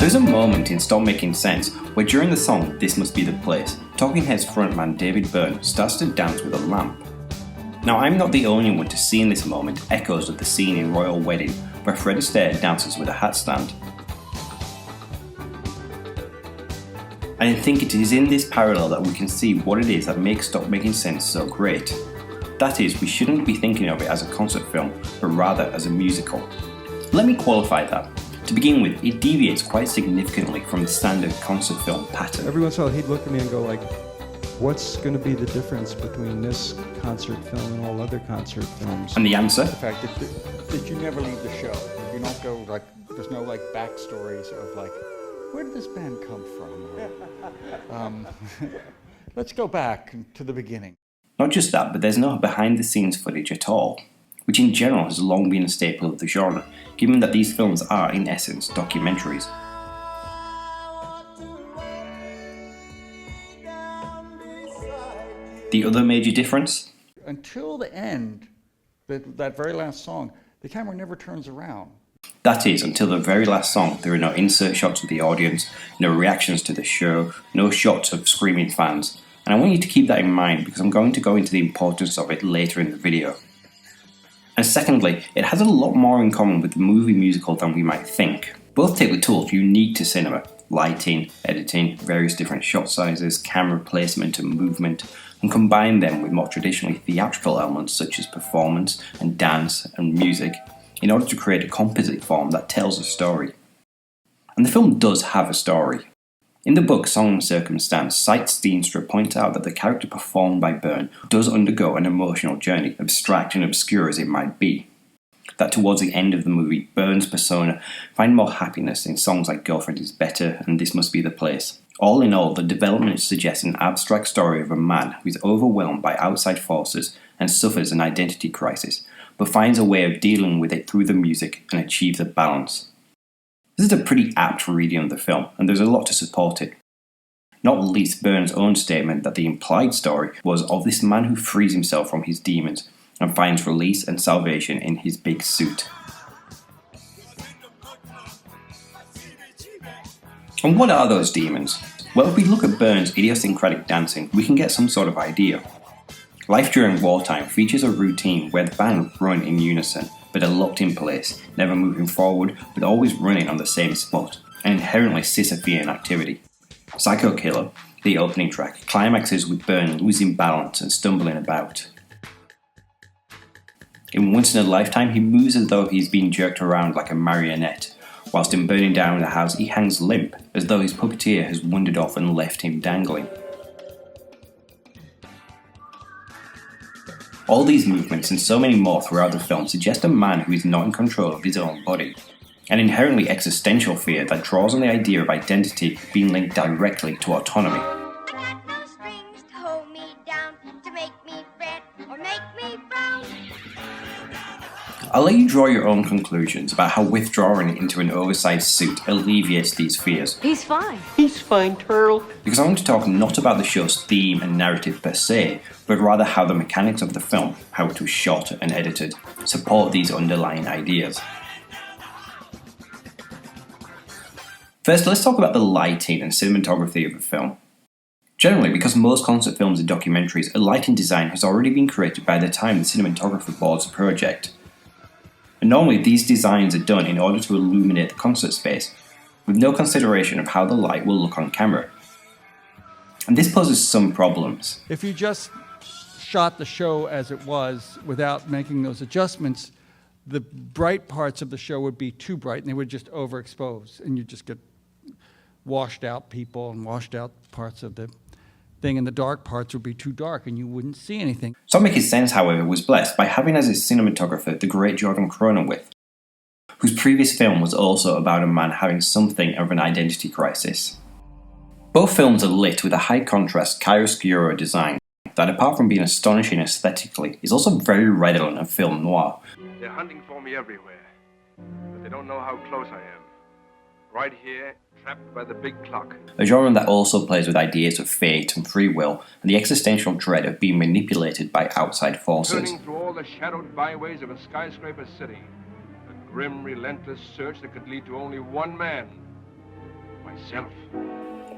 There's a moment in Stop Making Sense where during the song This Must Be the Place, Talking Heads frontman David Byrne starts to dance with a lamp. Now I'm not the only one to see in this moment echoes of the scene in Royal Wedding where Fred Astaire dances with a hat stand. And I think it is in this parallel that we can see what it is that makes Stop Making Sense so great. That is, we shouldn't be thinking of it as a concert film, but rather as a musical. Let me qualify that. To begin with, it deviates quite significantly from the standard concert film pattern. Every once in a while he'd look at me and go like, what's going to be the difference between this concert film and all other concert films? And the answer? The fact that you never leave the show. You don't go like, there's no like backstories of like, where did this band come from? Let's go back to the beginning. Not just that, but there's no behind the scenes footage at all, which in general has long been a staple of the genre, given that these films are in essence documentaries. The other major difference? Until the end, that very last song, the camera never turns around. That is, until the very last song, there are no insert shots of the audience, no reactions to the show, no shots of screaming fans. And I want you to keep that in mind because I'm going to go into the importance of it later in the video. And secondly, it has a lot more in common with the movie musical than we might think. Both take the tools unique to cinema, lighting, editing, various different shot sizes, camera placement and movement, and combine them with more traditionally theatrical elements such as performance and dance and music in order to create a composite form that tells a story. And the film does have a story. In the book Song and Circumstance, Steenstra points out that the character performed by Byrne does undergo an emotional journey, abstract and obscure as it might be. That towards the end of the movie, Byrne's persona find more happiness in songs like Girlfriend is Better and This Must Be the Place. All in all, the development suggests an abstract story of a man who is overwhelmed by outside forces and suffers an identity crisis, but finds a way of dealing with it through the music and achieves a balance. This is a pretty apt reading of the film, and there's a lot to support it. Not least Byrne's own statement that the implied story was of this man who frees himself from his demons and finds release and salvation in his big suit. And what are those demons? Well, if we look at Byrne's idiosyncratic dancing, we can get some sort of idea. Life during wartime features a routine where the band run in unison, but are locked in place, never moving forward, but always running on the same spot, an inherently Sisyphean activity. Psycho Killer, the opening track, climaxes with Byrne losing balance and stumbling about. In Once in a Lifetime, he moves as though he's being jerked around like a marionette, whilst in Burning Down the House he hangs limp, as though his puppeteer has wandered off and left him dangling. All these movements and so many more throughout the film suggest a man who is not in control of his own body. An inherently existential fear that draws on the idea of identity being linked directly to autonomy. I got no strings to hold me down, to make me fret or make me frown. I'll let you draw your own conclusions about how withdrawing into an oversized suit alleviates these fears. He's fine. He's fine, Turtle. Because I want to talk not about the show's theme and narrative per se, but rather how the mechanics of the film, how it was shot and edited, support these underlying ideas. First, let's talk about the lighting and cinematography of the film. Generally, because most concert films are documentaries, a lighting design has already been created by the time the cinematographer boards a project. And normally these designs are done in order to illuminate the concert space, with no consideration of how the light will look on camera. And this poses some problems. If you just shot the show as it was without making those adjustments, the bright parts of the show would be too bright and they would just overexpose, and you just get washed out people and washed out parts of the thing, and the dark parts would be too dark and you wouldn't see anything. Stop Making Sense, however, was blessed by having as its cinematographer the great Jordan Cronenweth, whose previous film was also about a man having something of an identity crisis. Both films are lit with a high contrast chiaroscuro design that, apart from being astonishing aesthetically, is also very redolent of film noir. They're hunting for me everywhere, but they don't know how close I am. Right here, trapped by the big clock. A genre that also plays with ideas of fate and free will and the existential dread of being manipulated by outside forces. Turning through all the shadowed byways of a skyscraper city. A grim, relentless search that could lead to only one man. myself.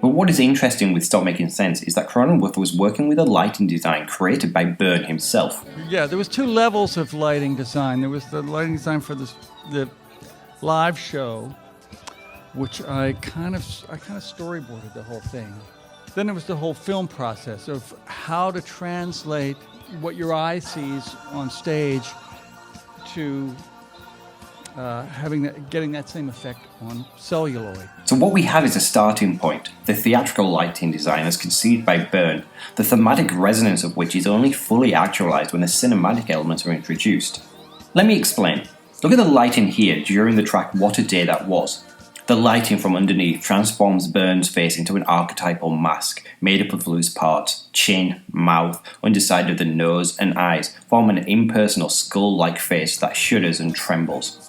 But what is interesting with Stop Making Sense is that Cronenworth was working with a lighting design created by Byrne himself. Yeah, there was two levels of lighting design. There was the lighting design for the live show, which I kind of storyboarded the whole thing. Then there was the whole film process of how to translate what your eye sees on stage to getting that same effect on celluloid. So what we have is a starting point, the theatrical lighting design as conceived by Byrne, the thematic resonance of which is only fully actualized when the cinematic elements are introduced. Let me explain. Look at the lighting here during the track What a Day That Was. The lighting from underneath transforms Byrne's face into an archetypal mask made up of loose parts, chin, mouth, underside of the nose and eyes form an impersonal skull-like face that shudders and trembles.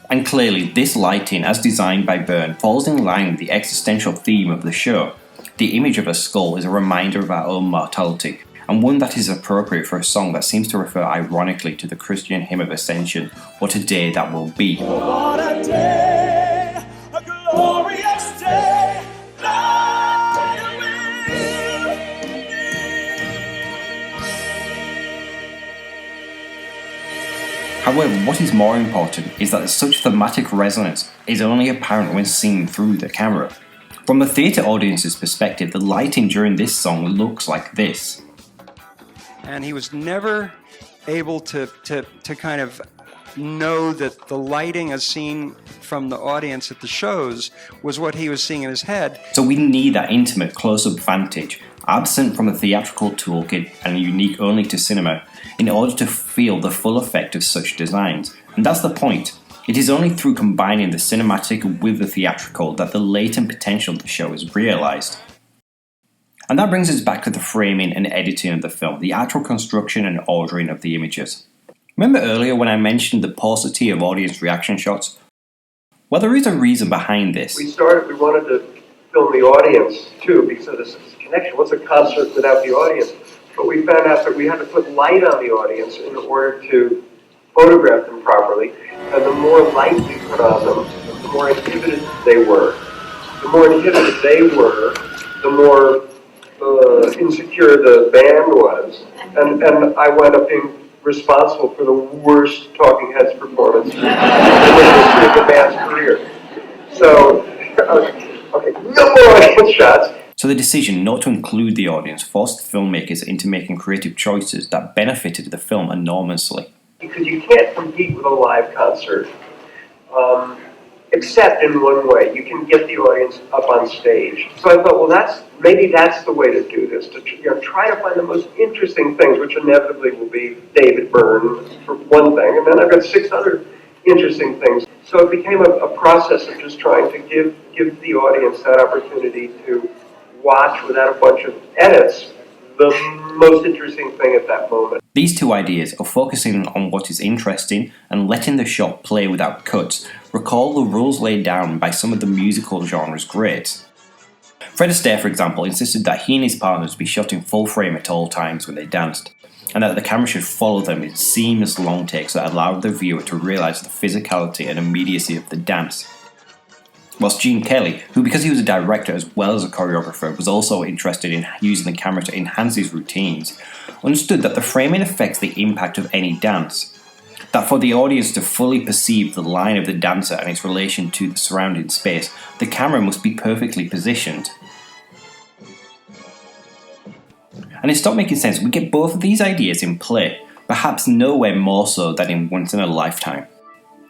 And clearly, this lighting, as designed by Byrne, falls in line with the existential theme of the show. The image of a skull is a reminder of our own mortality, and one that is appropriate for a song that seems to refer ironically to the Christian hymn of Ascension, What a Day That Will Be. What a day, a glorious day, However, what is more important is that such thematic resonance is only apparent when seen through the camera. From the theatre audience's perspective, the lighting during this song looks like this. And he was never able to kind of know that the lighting as seen from the audience at the shows was what he was seeing in his head. So we need that intimate close-up vantage, absent from a theatrical toolkit and unique only to cinema, in order to feel the full effect of such designs. And that's the point. It is only through combining the cinematic with the theatrical that the latent potential of the show is realised. And that brings us back to the framing and editing of the film, the actual construction and ordering of the images. Remember earlier when I mentioned the paucity of audience reaction shots? Well, there is a reason behind this. We wanted to film the audience too, because of this connection. What's a concert without the audience? But we found out that we had to put light on the audience in order to photograph them properly. And the more light we put on them, the more inhibited they were. The more inhibited they were, the more insecure the band was. And I wound up being responsible for the worst Talking Heads performance in the history of the band's career. So, okay, no more audience shots. So the decision not to include the audience forced filmmakers into making creative choices that benefited the film enormously. Because you can't compete with a live concert, except in one way. You can get the audience up on stage. So I thought, well, maybe that's the way to do this, to try to find the most interesting things, which inevitably will be David Byrne, for one thing, and then I've got 6 other interesting things. So it became a process of just trying to give the audience that opportunity to watch without a bunch of edits the most interesting thing at that moment. These two ideas of focusing on what is interesting and letting the shot play without cuts recall the rules laid down by some of the musical genre's greats. Fred Astaire, for example, insisted that he and his partners be shot in full frame at all times when they danced, and that the camera should follow them in seamless long takes that allowed the viewer to realise the physicality and immediacy of the dance. Whilst Gene Kelly, who because he was a director as well as a choreographer was also interested in using the camera to enhance his routines, understood that the framing affects the impact of any dance, that for the audience to fully perceive the line of the dancer and its relation to the surrounding space, the camera must be perfectly positioned. And in Stop Making Sense, we get both of these ideas in play, perhaps nowhere more so than in Once in a Lifetime.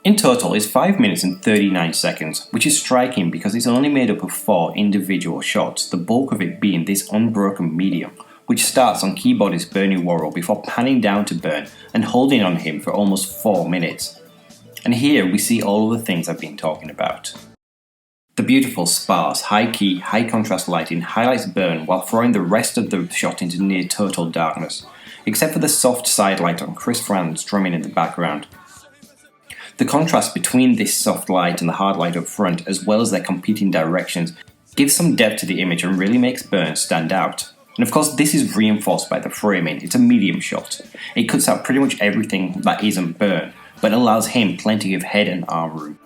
In total, it's 5 minutes and 39 seconds, which is striking because it's only made up of 4 individual shots, the bulk of it being this unbroken medium, which starts on keyboardist Bernie Worrell before panning down to Byrne and holding on him for almost 4 minutes. And here we see all of the things I've been talking about. The beautiful, sparse, high-key, high-contrast lighting highlights Byrne while throwing the rest of the shot into near total darkness, except for the soft side light on Chris Franz drumming in the background. The contrast between this soft light and the hard light up front, as well as their competing directions, gives some depth to the image and really makes Byrne stand out. And of course, this is reinforced by the framing. It's a medium shot. It cuts out pretty much everything that isn't Byrne, but allows him plenty of head and arm room.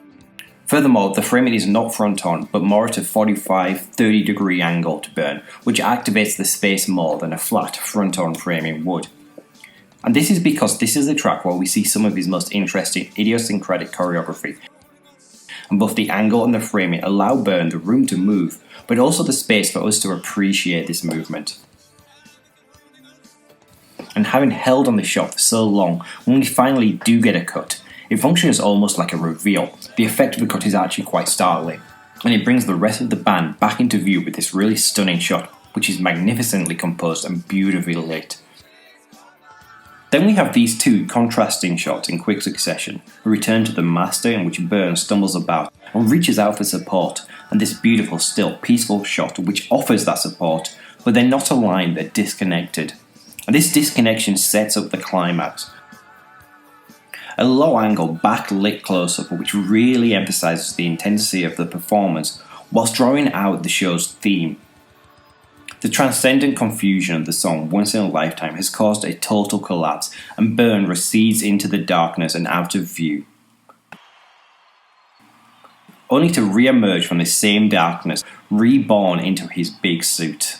Furthermore, the framing is not front-on, but more at a 45-30 degree angle to Byrne, which activates the space more than a flat front-on framing would. And this is because this is the track where we see some of his most interesting idiosyncratic choreography. And both the angle and the framing allow Byrne the room to move, but also the space for us to appreciate this movement. And having held on the shot for so long, when we finally do get a cut, it functions almost like a reveal. The effect of the cut is actually quite startling, and it brings the rest of the band back into view with this really stunning shot, which is magnificently composed and beautifully lit. Then we have these two contrasting shots in quick succession, a return to the master in which Byrne stumbles about and reaches out for support, and this beautiful, still, peaceful shot which offers that support, but they're not aligned, they're disconnected. And this disconnection sets up the climax. A low-angle, backlit close-up which really emphasises the intensity of the performance whilst drawing out the show's theme. The transcendent confusion of the song Once in a Lifetime has caused a total collapse, and Byrne recedes into the darkness and out of view, only to re-emerge from the same darkness, reborn into his big suit.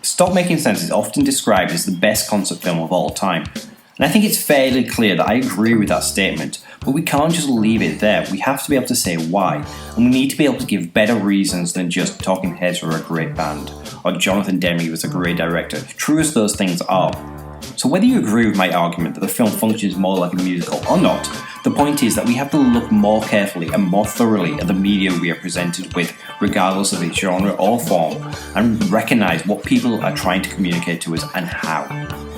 Stop Making Sense is often described as the best concert film of all time, and I think it's fairly clear that I agree with that statement, but we can't just leave it there. We have to be able to say why, and we need to be able to give better reasons than just Talking Heads were a great band, or Jonathan Demme was a great director, true as those things are. So whether you agree with my argument that the film functions more like a musical or not, the point is that we have to look more carefully and more thoroughly at the media we are presented with, regardless of its genre or form, and recognise what people are trying to communicate to us and how.